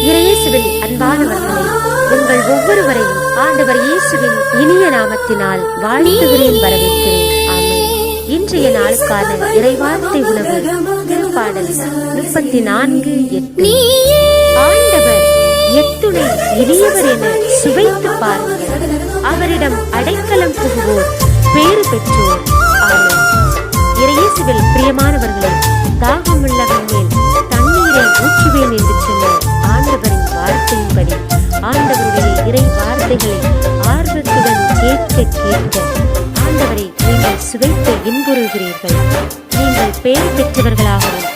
இயேசுவில் அன்பானவர்களே, உங்கள் ஒவ்வொருவரையும் ஆண்டவர் இயேசுவின் இனிய நாமத்தினால் வாழ்த்துகிறேன், வரவேற்கிறேன். ஆமென். இன்றைய நாளுக்கான இறைவார்த்தை உணவு திருப்பாடல் 34:8. ஆண்டவர் எத்துணை இனியவர் என சுவைத்து பாருங்கள், அவரிடம் அடைக்கலம் புகுவோர் பேறு பெற்றோர். ஆமென். இயேசுவில் பிரியமானவர்களே, தாகமுள்ளவன் மேல் தண்ணீரை ஊற்றுவேன் என்று சொன்ன ஆண்டவரின் வார்த்தையின்படி ஆண்டவருடைய இறை வார்த்தைகளை ஆர்வத்துடன் கேட்க கேட்க ஆண்டவரை நீங்கள் சுவைத்து இன்புறுகிறீர்கள். நீங்கள் பேர் பெற்றவர்களாகவும்